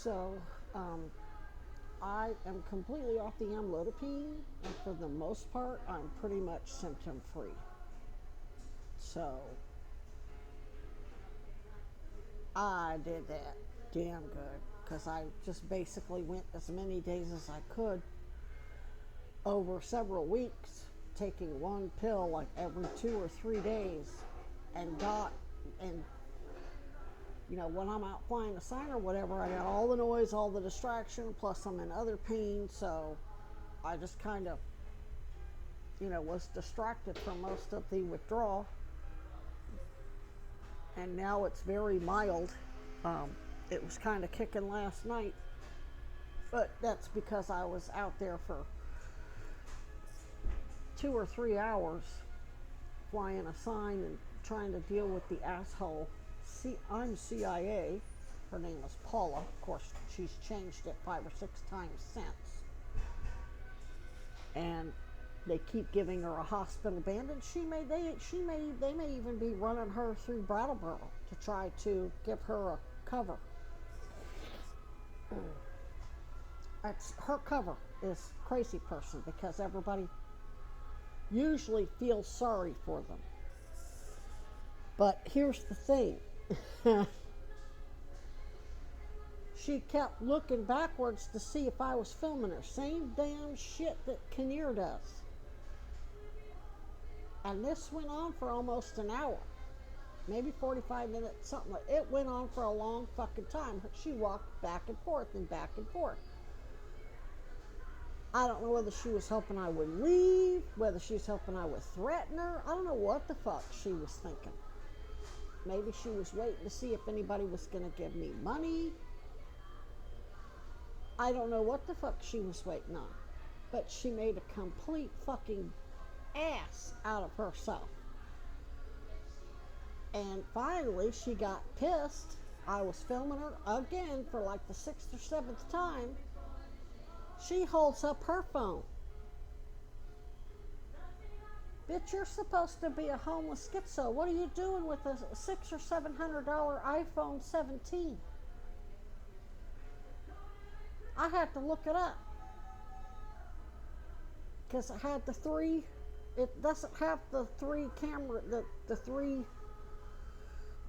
So, I am completely off the amlodipine, and for the most part, I'm pretty much symptom free. So, I did that damn good because I just basically went as many days as I could over several weeks, taking one pill like every 2 or 3 days, and got and when I'm out flying a sign or whatever, I got all the noise, all the distraction, plus I'm in other pain, so I just kind of, was distracted from most of the withdrawal, and now it's very mild. Um, it was kind of kicking last night, but that's because I was out there for 2 or 3 hours flying a sign and trying to deal with the asshole. I'm CIA. Her name is Paula. Of course, she's changed it 5 or 6 times since. And they keep giving her a hospital band, and they may even be running her through Brattleboro to try to give her a cover. It's her cover is crazy person because everybody usually feels sorry for them. But here's the thing. She kept looking backwards to see if I was filming her. Same damn shit that Kinnear does. And this went on for almost an hour. Maybe 45 minutes, something like it went on for a long fucking time. She walked back and forth and back and forth. I don't know whether she was hoping I would leave, whether she was hoping I would threaten her. I don't know what the fuck she was thinking. Maybe she was waiting to see if anybody was going to give me money. I don't know what the fuck she was waiting on. But she made a complete fucking ass out of herself. And finally, she got pissed. I was filming her again for like the 6th or 7th time. She holds up her phone. Bitch, you're supposed to be a homeless schizo. What are you doing with a $600 or $700 iPhone 17? I had to look it up because it had the three. It doesn't have the three camera, the three.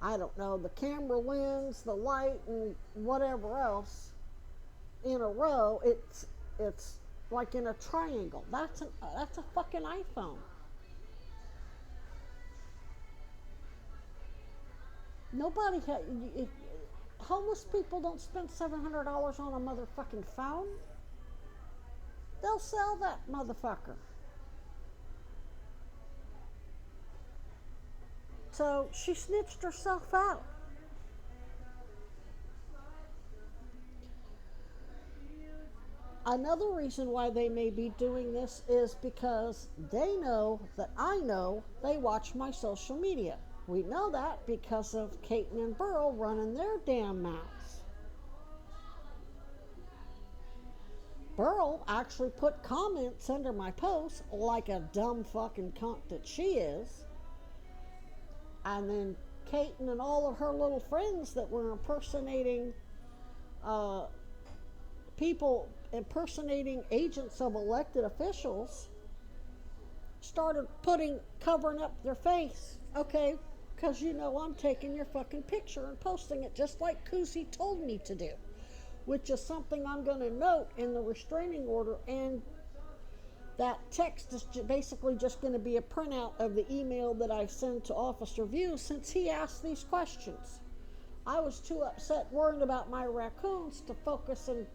I don't know, the camera lens, the light, and whatever else in a row. It's like in a triangle. That's a fucking iPhone. Nobody homeless people don't spend $700 on a motherfucking phone. They'll sell that motherfucker. So she snitched herself out. Another reason why they may be doing this is because they know that I know they watch my social media. We know that because of Caton and Burl running their damn mouths. Burl actually put comments under my post like a dumb fucking cunt that she is. And then Caton and all of her little friends that were impersonating people impersonating agents of elected officials started covering up their face. Okay, because I'm taking your fucking picture and posting it just like Kusi told me to do, which is something I'm going to note in the restraining order. And that text is basically just going to be a printout of the email that I send to Officer View since he asked these questions. I was too upset worrying about my raccoons to focus and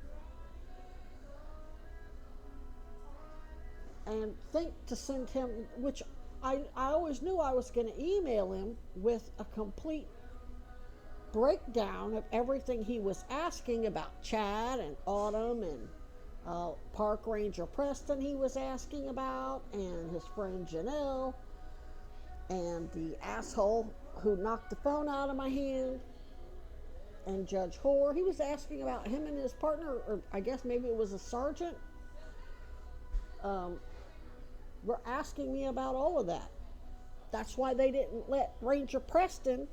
think to send him, which I always knew I was going to email him with a complete breakdown of everything he was asking about Chad and Autumn and Park Ranger Preston he was asking about, and his friend Janelle, and the asshole who knocked the phone out of my hand, and Judge Hoare. He was asking about him and his partner, or I guess maybe it was a sergeant. Were asking me about all of that. That's why they didn't let Ranger Preston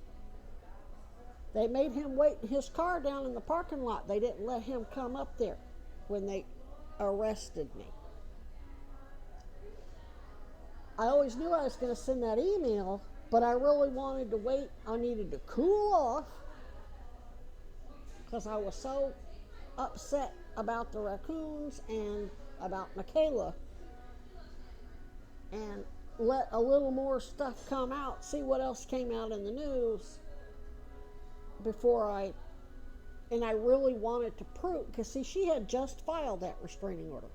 They made him wait in his car down in the parking lot. They didn't let him come up there when they arrested me. I always knew I was going to send that email, but I really wanted to wait. I needed to cool off because I was so upset about the raccoons and about Michaela, and let a little more stuff come out, see what else came out in the news before I really wanted to prove, because see, she had just filed that restraining order.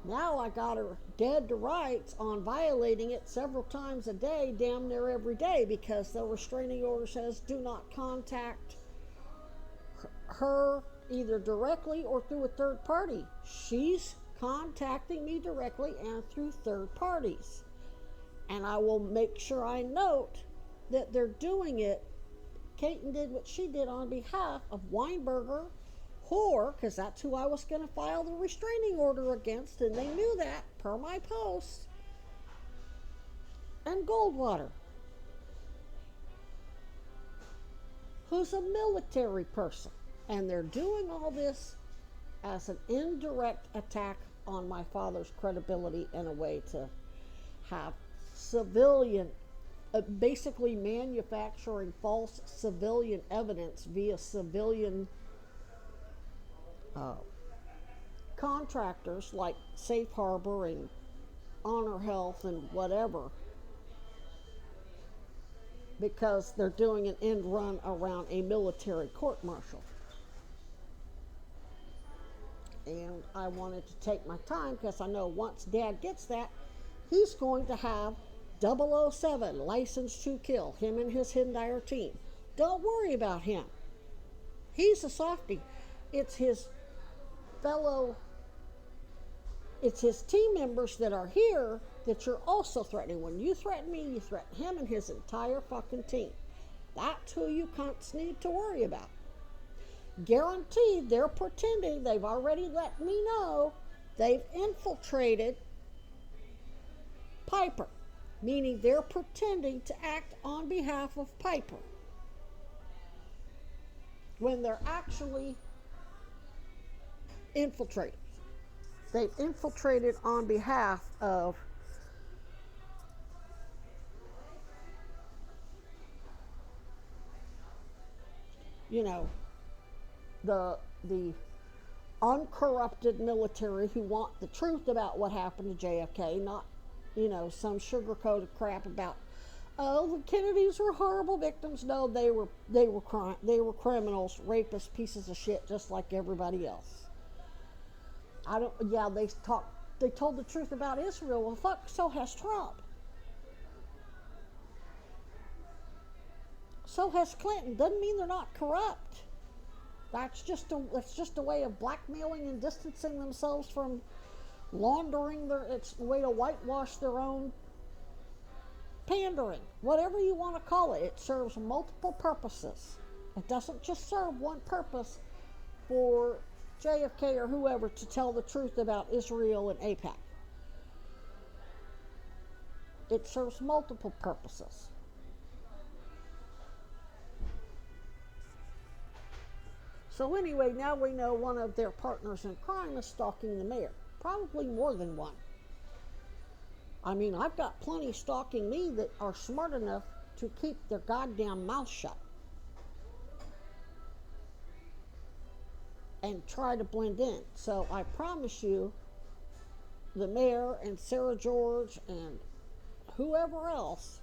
Now I got her dead to rights on violating it several times a day, damn near every day, because the restraining order says do not contact her either directly or through a third party. She's contacting me directly and through third parties. And I will make sure I note that they're doing it. Kaiten did what she did on behalf of Weinberger, whore, because that's who I was going to file the restraining order against, and they knew that per my post, and Goldwater, who's a military person. And they're doing all this as an indirect attack on my father's credibility and a way to have civilian, basically manufacturing false civilian evidence via civilian contractors like Safe Harbor and Honor Health and whatever, because they're doing an end run around a military court-martial. And I wanted to take my time because I know once Dad gets that, he's going to have 007, License to Kill, him and his entire team. Don't worry about him. He's a softie. It's his team members that are here that you're also threatening. When you threaten me, you threaten him and his entire fucking team. That's who you cunts need to worry about. Guaranteed, they're pretending. They've already let me know they've infiltrated Piper, meaning they're pretending to act on behalf of Piper when they're actually infiltrated. They've infiltrated on behalf of the uncorrupted military who want the truth about what happened to JFK, not, some sugar-coated crap about, oh, the Kennedys were horrible victims. No, they were criminals, rapists, pieces of shit, just like everybody else. They told the truth about Israel. Well, fuck, so has Trump. So has Clinton. Doesn't mean they're not corrupt. That's just a way of blackmailing and distancing themselves from laundering it's a way to whitewash their own pandering. Whatever you want to call it, it serves multiple purposes. It doesn't just serve one purpose for JFK or whoever to tell the truth about Israel and AIPAC. It serves multiple purposes. So anyway, now we know one of their partners in crime is stalking the mayor. Probably more than one. I mean, I've got plenty stalking me that are smart enough to keep their goddamn mouth shut and try to blend in. So I promise you, the mayor and Sarah George and whoever else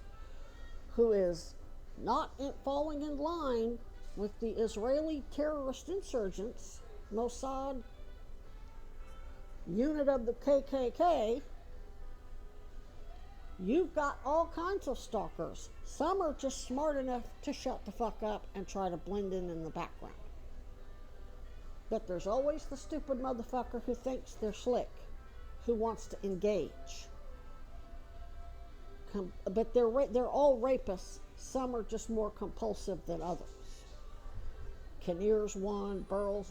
who is not falling in line with the Israeli terrorist insurgents, Mossad unit of the KKK, you've got all kinds of stalkers. Some are just smart enough to shut the fuck up and try to blend in the background. But there's always the stupid motherfucker who thinks they're slick, who wants to engage. But they're all rapists. Some are just more compulsive than others. Kinnear's one, Burrell's one.